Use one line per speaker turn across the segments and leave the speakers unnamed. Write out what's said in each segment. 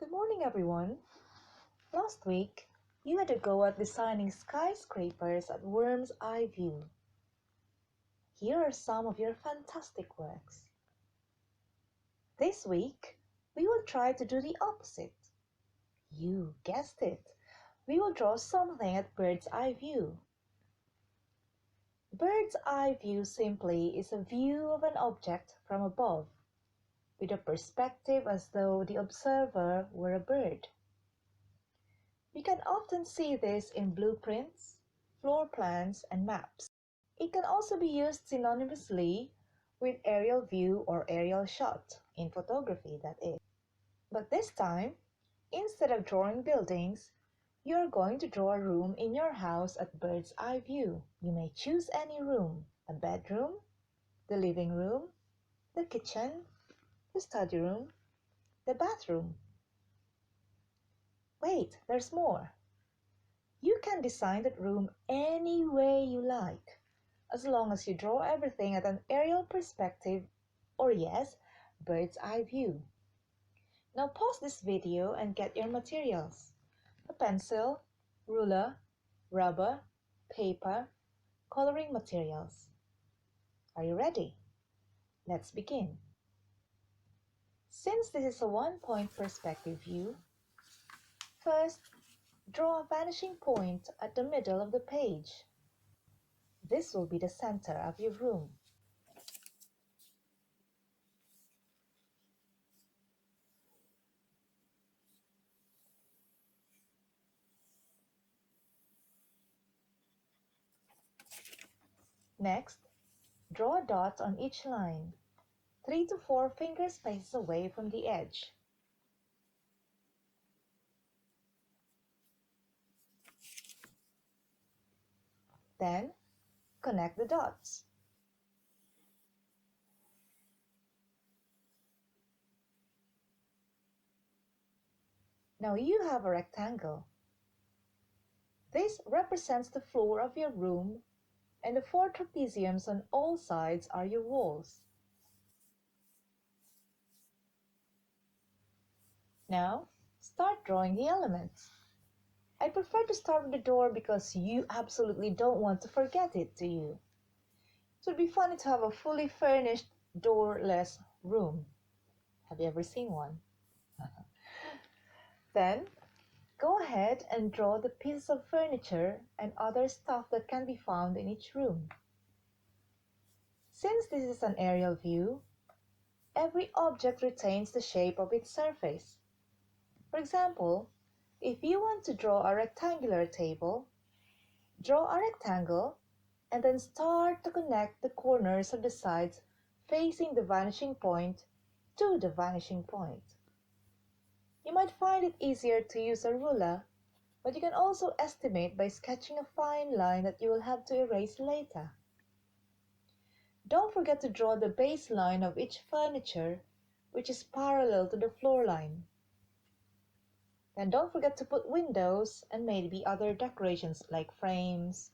Good morning, everyone. Last week, you had a go at designing skyscrapers at Worm's Eye View. Here are some of your fantastic works. This week, we will try to do the opposite. You guessed it. We will draw something at bird's eye view. Bird's eye view simply is a view of an object from above, with a perspective as though the observer were a bird. We can often see this in blueprints, floor plans, and maps. It can also be used synonymously with aerial view or aerial shot, in photography that is. But this time, instead of drawing buildings, you are going to draw a room in your house at bird's eye view. You may choose any room: a bedroom, the living room, the kitchen, the study room, the bathroom. Wait, there's more. You can design that room any way you like, as long as you draw everything at an aerial perspective, or yes, bird's eye view. Now pause this video and get your materials: a pencil, ruler, rubber, paper, coloring materials. Are you ready? Let's begin. Since this is a one-point perspective view, first, draw a vanishing point at the middle of the page. This will be the center of your room. Next, draw a dot on each line, 3 to 4 finger spaces away from the edge. Then, connect the dots. Now you have a rectangle. This represents the floor of your room, and the 4 trapeziums on all sides are your walls. Now, start drawing the elements. I prefer to start with the door because you absolutely don't want to forget it, do you? It would be funny to have a fully furnished, doorless room. Have you ever seen one? Then, go ahead and draw the pieces of furniture and other stuff that can be found in each room. Since this is an aerial view, every object retains the shape of its surface. For example, if you want to draw a rectangular table, draw a rectangle and then start to connect the corners of the sides facing the vanishing point to the vanishing point. You might find it easier to use a ruler, but you can also estimate by sketching a fine line that you will have to erase later. Don't forget to draw the baseline of each furniture, which is parallel to the floor line. Then don't forget to put windows and maybe other decorations like frames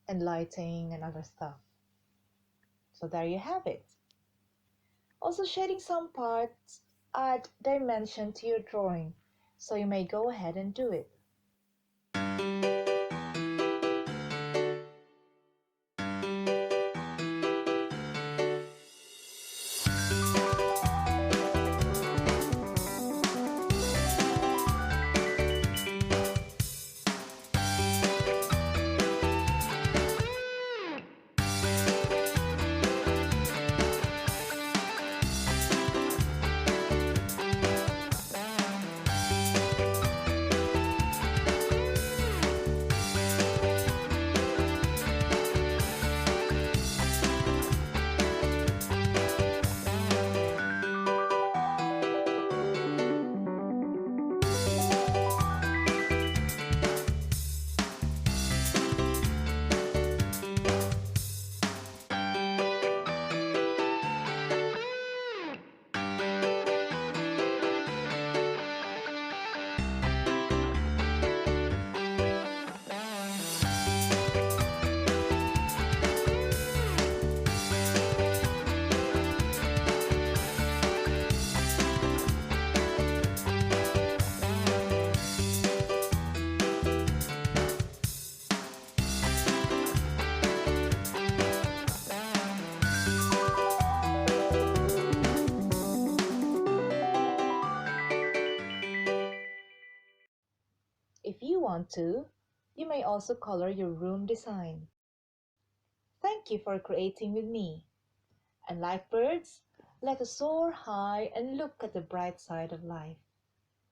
and lighting and other stuff. So there you have it. Also, shading some parts add dimension to your drawing, so you may go ahead and do it. you want to, you may also color your room design. Thank you for creating with me. And like birds, let us soar high and look at the bright side of life.